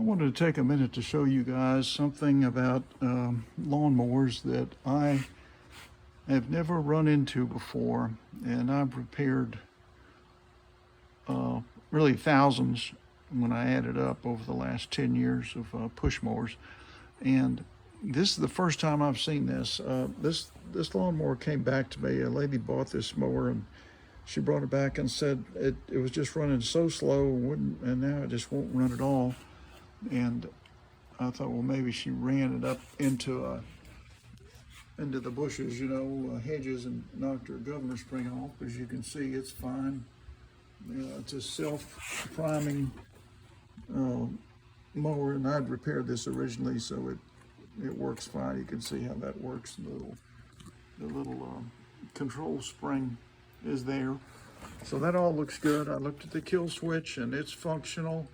wanted to take a minute to show you guys something about lawnmowers that I have never run into before, and I've repaired really thousands when I added up over the last 10 years of push mowers. And this is the first time I've seen this. This lawnmower came back to me. A lady bought this mower and she brought it back and said it was just running so slow and now it just won't run at all. And I thought, well, maybe she ran it up into the bushes, hedges, and knocked her governor spring off. As you can see, it's fine. It's a self-priming mower, and I'd repaired this originally, so it works fine. You can see how that works. The little control spring is there. So that all looks good. I looked at the kill switch, and it's functional.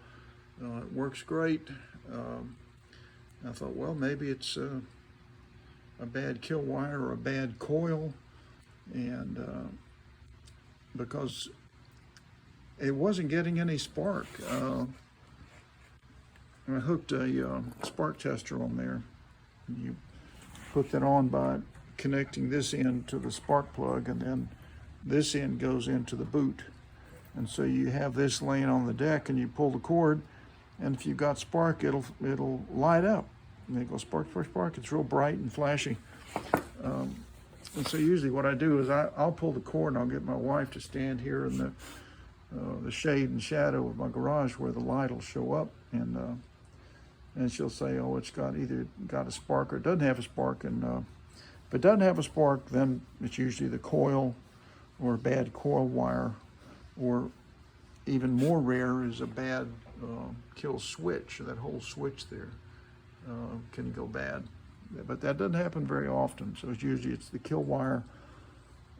It works great. I thought, well, maybe it's a bad kill wire or a bad coil, and because it wasn't getting any spark. I hooked a spark tester on there. You put that on by connecting this end to the spark plug, and then this end goes into the boot. And so you have this laying on the deck, and you pull the cord, and if you've got spark, it'll light up. And they go spark, spark, spark. It's real bright and flashy. And so usually what I do is I'll pull the cord, and I'll get my wife to stand here in the shade and shadow of my garage where the light will show up, and she'll say, oh, it's either got a spark or it doesn't have a spark. And if it doesn't have a spark, then it's usually the coil or a bad coil wire, or even more rare is a bad kill switch. That whole switch there can go bad, but that doesn't happen very often. So it's the kill wire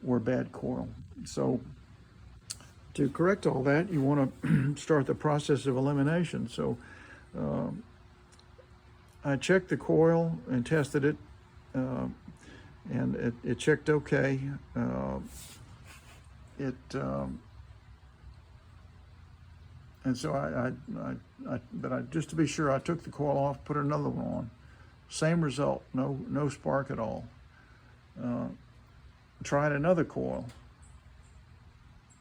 or bad coil. So to correct all that, you want to start the process of elimination. So I checked the and tested it, and it checked okay. And so but just to be sure, I took the coil off, put another one on. Same result, no spark at all. Tried another coil.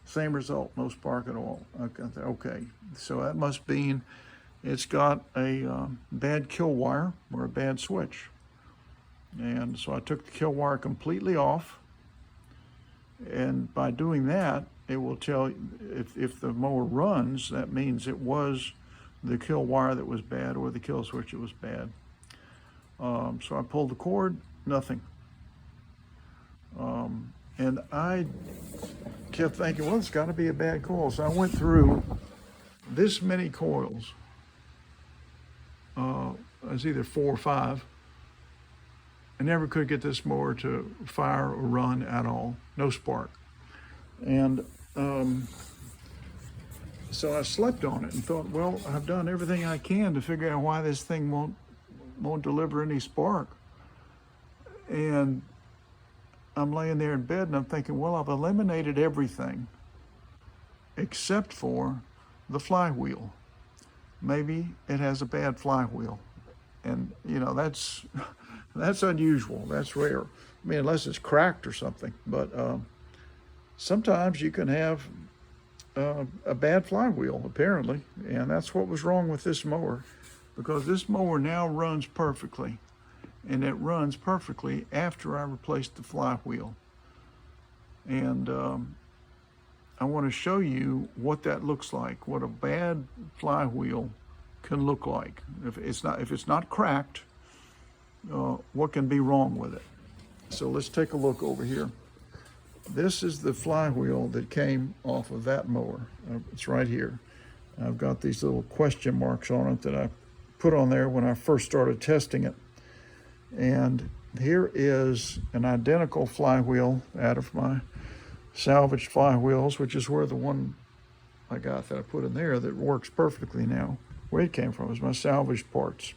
Same result, no spark at all. Okay, so that must mean it's got a bad kill wire or a bad switch. And so I took the kill wire completely off. And by doing that, it will tell if the mower runs, that means it was the kill wire that was bad or the kill switch that was bad. So I pulled the cord, nothing. And I kept thinking, well, it's got to be a bad coil. So I went through this many coils. It was either 4 or 5. I never could get this mower to fire or run at all. No spark. And so I slept on it and thought, well, I've done everything I can to figure out why this thing won't deliver any spark. And I'm laying there in bed and I'm thinking, well, I've eliminated everything except for the flywheel. Maybe it has a bad flywheel. And that's unusual. That's rare. I mean, unless it's cracked or something. But sometimes you can have a bad flywheel, apparently. And that's what was wrong with this mower, because this mower now runs perfectly. And it runs perfectly after I replaced the flywheel. And I want to show you what that looks like, what a bad flywheel can look like. If it's not cracked, what can be wrong with it. So let's take a look over here. This is the flywheel that came off of that mower. It's right here. I've got these little question marks on it that I put on there when I first started testing it. And here is an identical flywheel out of my salvaged flywheels, which is where the one I got that I put in there that works perfectly now, where it came from, is my salvaged parts.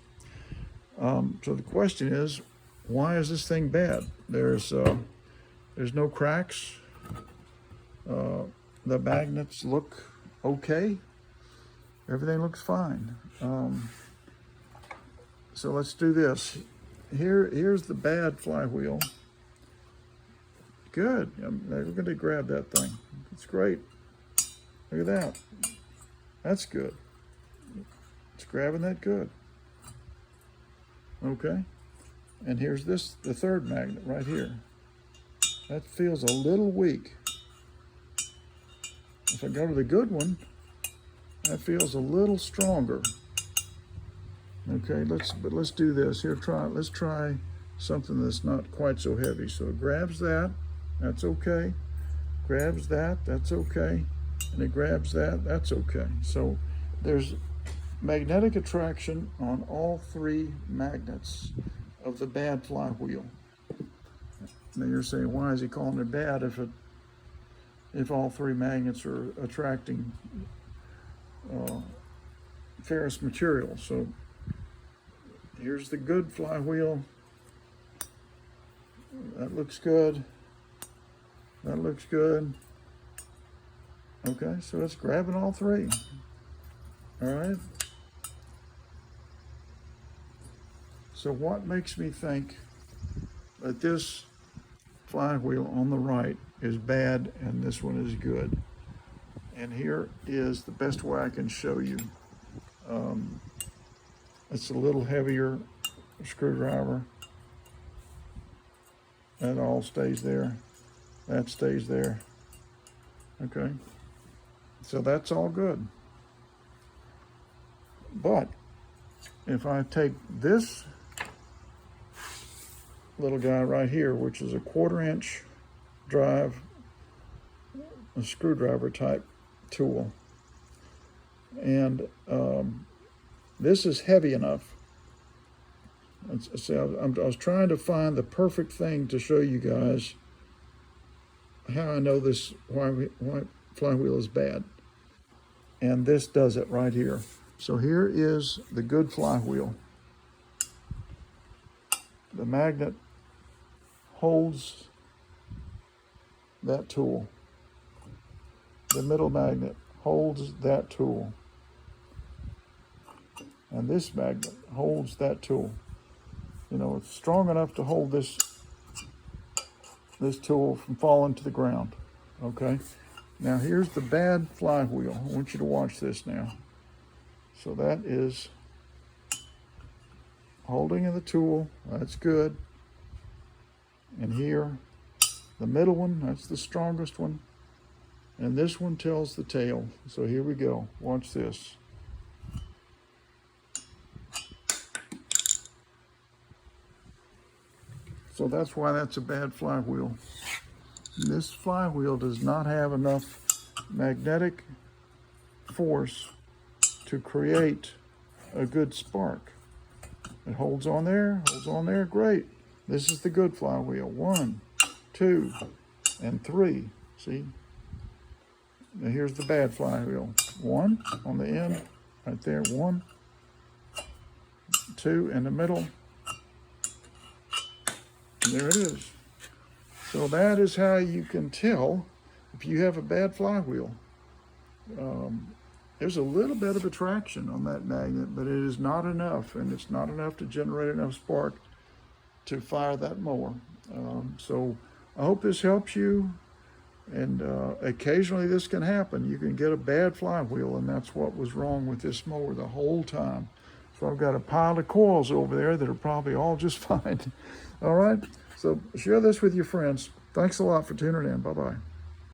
So the question is, why is this thing bad? There's no cracks. The magnets look okay. Everything looks fine. So let's do this. Here's the bad flywheel. Good. We're going to grab that thing. It's great. Look at that. That's good. It's grabbing that good. Okay. And here's the third magnet right here. That feels a little weak. If I go to the good one, that feels a little stronger. Okay, let's do this. Here, let's try something that's not quite so heavy. So it grabs that, that's okay. Grabs that, that's okay. And it grabs that, that's okay. So there's magnetic attraction on all three magnets of the bad flywheel. Now you're saying, why is he calling it bad if all three magnets are attracting ferrous material? So here's the good flywheel. That looks good. That looks good. Okay, so it's grabbing all three. All right. So what makes me think that this flywheel on the right is bad and this one is good? And here is the best way I can show you. It's a little heavier screwdriver. That all stays there. That stays there. Okay. So that's all good. But if I take this little guy right here, which is a 1/4 inch drive, a screwdriver type tool, and this is heavy enough. I was trying to find the perfect thing to show you guys how I know this why flywheel is bad. And this does it right here. So here is the good flywheel. The magnet holds that tool. The middle magnet holds that tool. And this magnet holds that tool. You know, it's strong enough to hold this tool from falling to the ground. Okay? Now here's the bad flywheel. I want you to watch this now. So that is holding of the tool. That's good. And here, the middle one, that's the strongest one. And this one tells the tale. So here we go. Watch this. So that's why that's a bad flywheel. This flywheel does not have enough magnetic force to create a good spark. It holds on there, great. This is the good flywheel. 1, 2, and 3. See? Now here's the bad flywheel. 1 on the end, right there. 1, 2 in the middle. And there it is. So that is how you can tell if you have a bad flywheel. There's a little bit of attraction on that magnet, but it is not enough, and it's not enough to generate enough spark to fire that mower. So I hope this helps you, and occasionally this can happen. You can get a bad flywheel, and that's what was wrong with this mower the whole time. So I've got a pile of coils over there that are probably all just fine. All right, so share this with your friends. Thanks a lot for tuning in. Bye-bye.